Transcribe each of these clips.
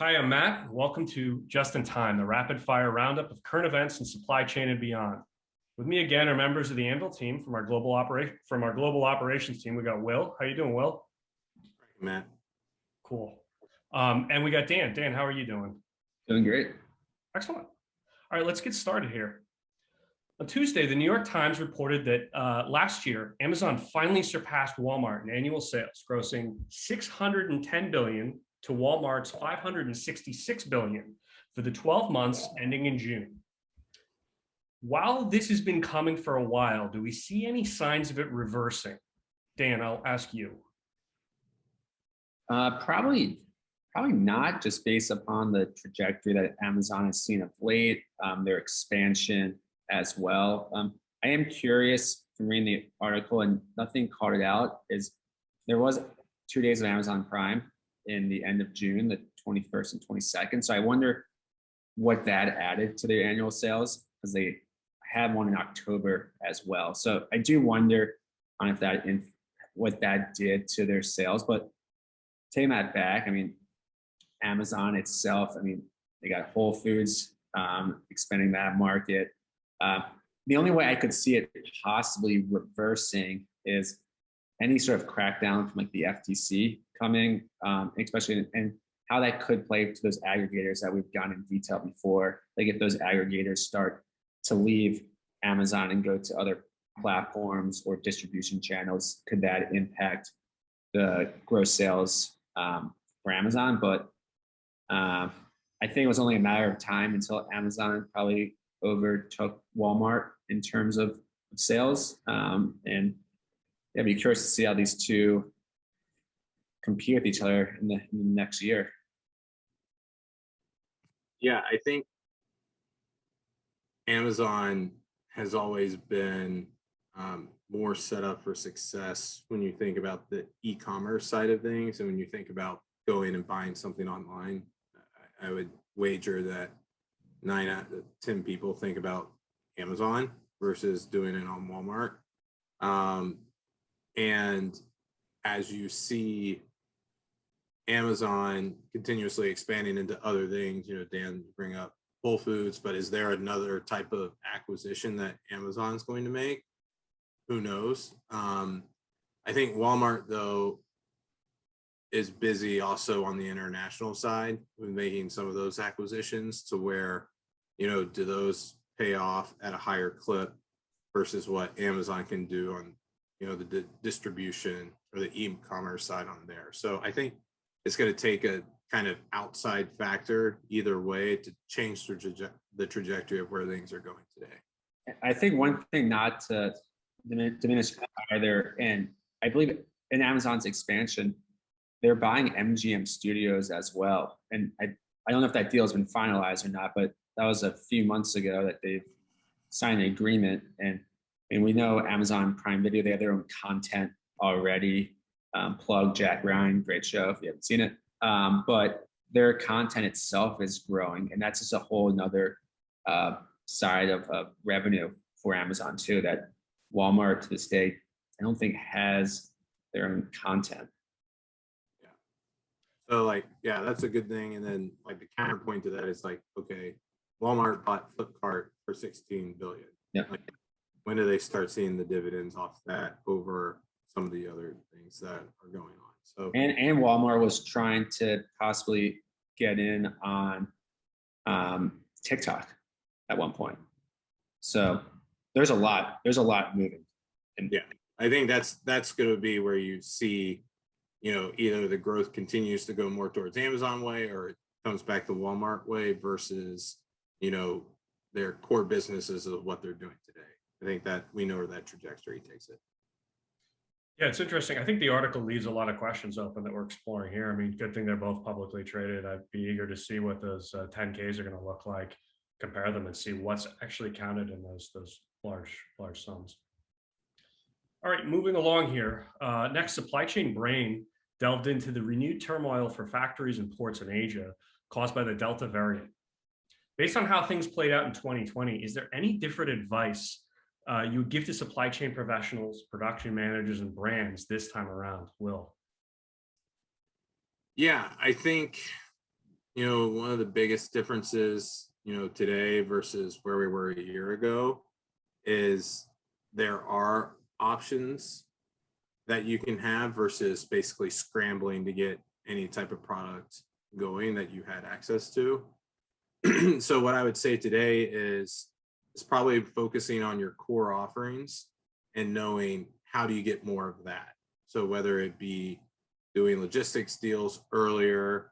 Hi, I'm Matt. Welcome to Just in Time, the rapid fire roundup of current events in supply chain and beyond. With me again are members of the Anvyl team from our global operations team. We got Will. How you doing, Will? Matt. Cool. And we got Dan. Dan, how are you doing? Doing great. Excellent. All right, let's get started here. On Tuesday, the New York Times reported that last year, Amazon finally surpassed Walmart in annual sales, grossing $610 billion to Walmart's $566 billion for the 12 months ending in June. While this has been coming for a while, do we see any signs of it reversing? Dan, I'll ask you. Probably not, just based upon the trajectory that Amazon has seen of late, their expansion as well. I am curious from reading the article, and nothing called it out, is there was 2 days of Amazon Prime in the end of June, the 21st and 22nd. So I wonder what that added to their annual sales, because they had one in October as well. So I do wonder on what that did to their sales. But taking that back, I mean, Amazon itself, I mean, they got Whole Foods expanding that market. The only way I could see it possibly reversing is any sort of crackdown from like the FTC coming, especially and how that could play to those aggregators that we've gone in detail before. Like if those aggregators start to leave Amazon and go to other platforms or distribution channels, could that impact the gross sales for Amazon? But I think it was only a matter of time until Amazon probably overtook Walmart in terms of sales. And I'd be curious to see how these two compete with each other in the next year. Yeah, I think Amazon has always been more set up for success when you think about the e-commerce side of things, and when you think about going and buying something online. I would wager that 9 out of 10 people think about Amazon versus doing it on Walmart. And as you see Amazon continuously expanding into other things, you know, Dan, bring up Whole Foods, but is there another type of acquisition that Amazon's going to make? Who knows? I think Walmart, though, is busy also on the international side with making some of those acquisitions to where, you know, do those pay off at a higher clip versus what Amazon can do on, you know, the distribution or the e-commerce side on there. So I think it's going to take a kind of outside factor either way to change the trajectory of where things are going today. I think one thing not to diminish either, and I believe in Amazon's expansion, they're buying MGM Studios as well. And I don't know if that deal has been finalized or not, but that was a few months ago that they've signed an agreement. And we know Amazon Prime Video, they have their own content already. Plug Jack Ryan, great show if you haven't seen it. But their content itself is growing, and that's just a whole nother side of revenue for Amazon too, that Walmart to this day, I don't think has their own content. Yeah. So like, yeah, that's a good thing. And then like the counterpoint to that is like, okay, Walmart bought Flipkart for $16 billion. Yeah. Like, when do they start seeing the dividends off that over some of the other things that are going on? So and Walmart was trying to possibly get in on TikTok at one point. So there's a lot moving. And yeah, I think that's going to be where you see, you know, either the growth continues to go more towards Amazon way or it comes back to Walmart way versus, you know, their core businesses of what they're doing today. I think that we know where that trajectory takes it. Yeah, it's interesting. I think the article leaves a lot of questions open that we're exploring here. I mean, good thing they're both publicly traded. I'd be eager to see what those 10Ks are going to look like, compare them and see what's actually counted in those large sums. All right, moving along here. Next, Supply Chain Brain delved into the renewed turmoil for factories and ports in Asia caused by the Delta variant. Based on how things played out in 2020, is there any different advice you would give to supply chain professionals, production managers, and brands this time around, Will? Yeah, I think One of the biggest differences, today versus where we were a year ago is there are options that you can have versus basically scrambling to get any type of product going that you had access to. So what I would say today is probably focusing on your core offerings and knowing how do you get more of that. So whether it be doing logistics deals earlier,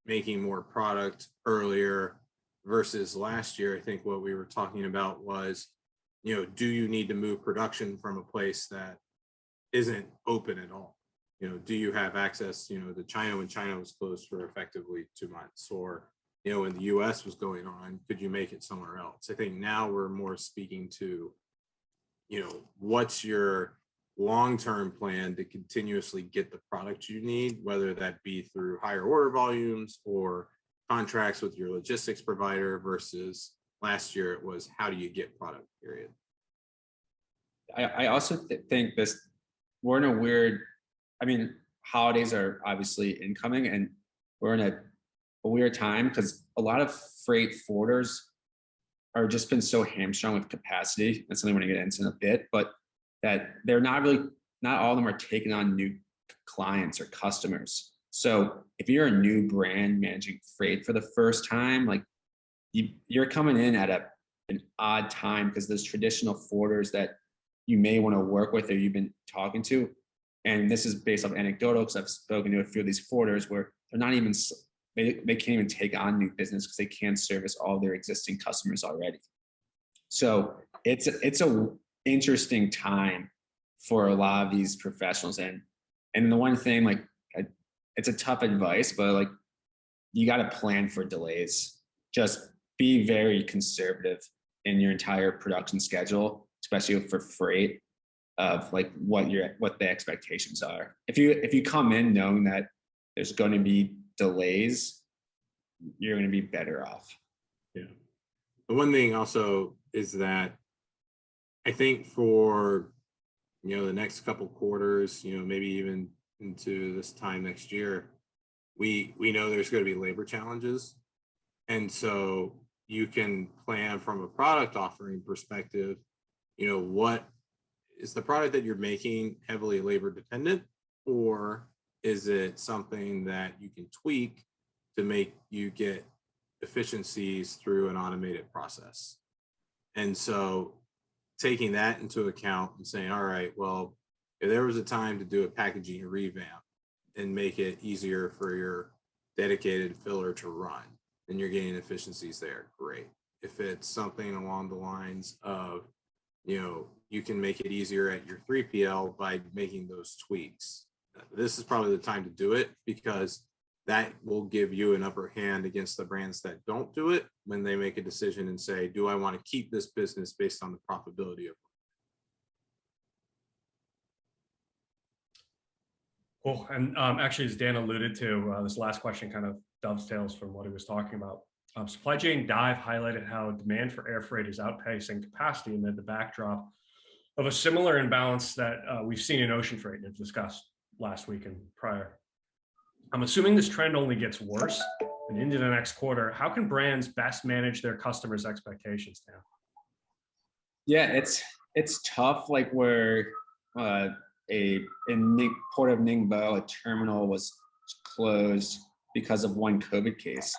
making more product earlier versus last year, I think what we were talking about was, do you need to move production from a place that isn't open at all? Do you have access, to China when China was closed for effectively 2 months, or, when the US was going on, could you make it somewhere else? I think now we're more speaking to, what's your long-term plan to continuously get the product you need, whether that be through higher order volumes or contracts with your logistics provider, versus last year it was how do you get product, period. I also think we're in a weird, I mean, holidays are obviously incoming, and we're in a weird time because a lot of freight forwarders are just been so hamstrung with capacity. That's something we're gonna get into in a bit, but that they're not all of them are taking on new clients or customers. So if you're a new brand managing freight for the first time, like you're coming in at an odd time, because those traditional forwarders that you may want to work with or you've been talking to, and this is based off anecdotal because I've spoken to a few of these forwarders where they're not even, they can't even take on new business because they can't service all their existing customers already. So it's a interesting time for a lot of these professionals. And the one thing, like, it's a tough advice, but like, you got to plan for delays. Just be very conservative in your entire production schedule, especially for freight, of like what the expectations are. If you come in knowing that there's going to be delays, you're going to be better off. Yeah. The one thing also is that I think for, the next couple quarters, maybe even into this time next year, we know there's going to be labor challenges. And so you can plan from a product offering perspective, what is the product that you're making heavily labor dependent, or is it something that you can tweak to make you get efficiencies through an automated process? And so taking that into account and saying, all right, well, if there was a time to do a packaging revamp and make it easier for your dedicated filler to run, then you're getting efficiencies there. Great. If it's something along the lines of, you can make it easier at your 3PL by making those tweaks, this is probably the time to do it, because that will give you an upper hand against the brands that don't do it when they make a decision and say, do I want to keep this business based on the profitability of it? Cool. And actually, as Dan alluded to, this last question kind of dovetails from what he was talking about. Supply Chain Dive highlighted how demand for air freight is outpacing capacity amid the backdrop of a similar imbalance that we've seen in ocean freight and discussed last week and prior. I'm assuming this trend only gets worse and into the next quarter. How can brands best manage their customers' expectations now? Yeah, it's tough. Like where in Port of Ningbo, a terminal was closed because of one COVID case.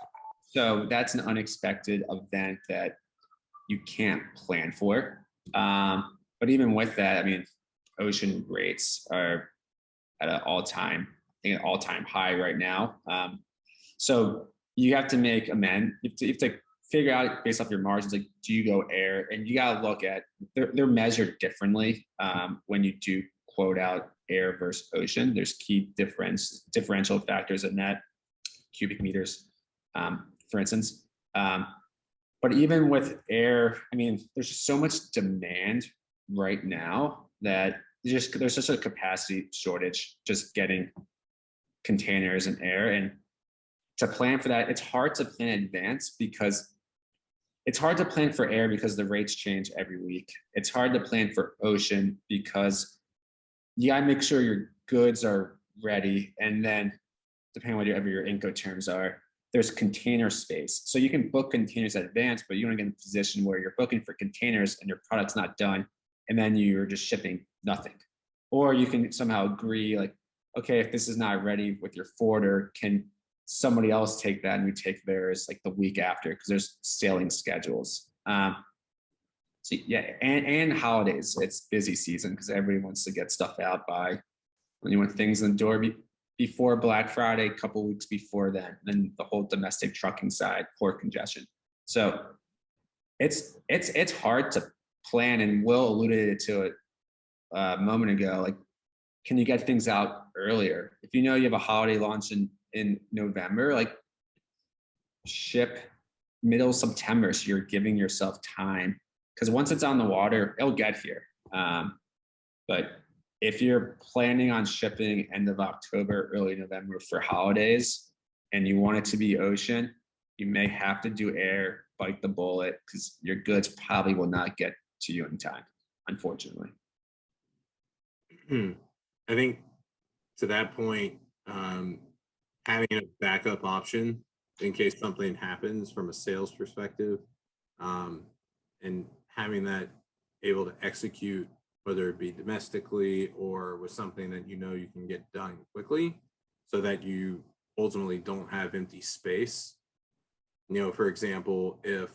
So that's an unexpected event that you can't plan for. But even with that, I mean, ocean rates are at an all-time high right now. So you have to make amends. You have to figure out based off your margins, like, do you go air? And you got to look at, they're measured differently when you do quote out air versus ocean. There's key differential factors in that, cubic meters, for instance. But even with air, I mean, there's just so much demand right now that there's just a capacity shortage just getting containers and air. And to plan for that, it's hard to plan in advance because it's hard to plan for air because the rates change every week. It's hard to plan for ocean because you gotta make sure your goods are ready. And then depending on whatever your Incoterms are, there's container space. So you can book containers in advance, but you don't get in a position where you're booking for containers and your product's not done, and then you're just shipping nothing. Or you can somehow agree, like, okay, if this is not ready with your forwarder, can somebody else take that and we take theirs like the week after, because there's sailing schedules. So yeah, and holidays. It's busy season because everybody wants to get stuff out by when you want things in the door before Black Friday, a couple weeks before then the whole domestic trucking side, port congestion. So it's hard to plan, and Will alluded to it a moment ago. Like, can you get things out earlier? If you know you have a holiday launch in November, like ship middle September, so you're giving yourself time, because once it's on the water, it'll get here. But if you're planning on shipping end of October, early November for holidays, and you want it to be ocean, you may have to do air, bite the bullet, because your goods probably will not get to you in time, unfortunately. I think to that point, having a backup option in case something happens from a sales perspective, and having that able to execute, whether it be domestically or with something that you can get done quickly, so that you ultimately don't have empty space. For example, if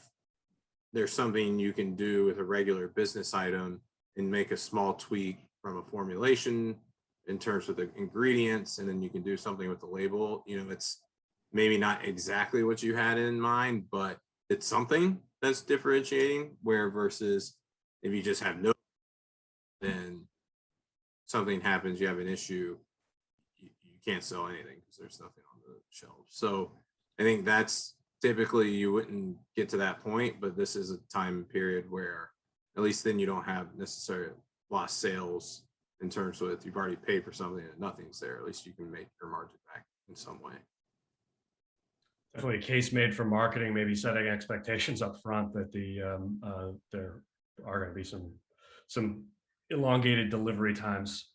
there's something you can do with a regular business item and make a small tweak from a formulation in terms of the ingredients, and then you can do something with the label, it's maybe not exactly what you had in mind, but it's something that's differentiating, where versus if you just have no, then something happens, you have an issue, you can't sell anything because there's nothing on the shelf. So I think that's typically you wouldn't get to that point, but this is a time period where at least then you don't have necessarily lost sales in terms of if you've already paid for something and nothing's there, at least you can make your margin back in some way. Definitely a case made for marketing, maybe setting expectations up front that there are going to be some elongated delivery times.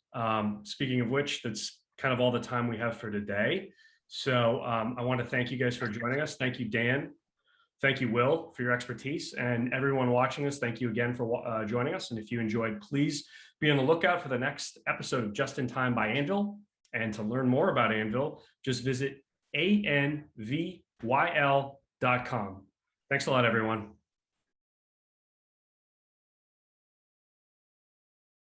Speaking of which, that's kind of all the time we have for today. So I want to thank you guys for joining us. Thank you, Dan. Thank you, Will, for your expertise. And everyone watching us, thank you again for joining us. And if you enjoyed, please be on the lookout for the next episode of Just in Time by Anvyl. And to learn more about Anvyl, just visit anvyl.com. Thanks a lot, everyone.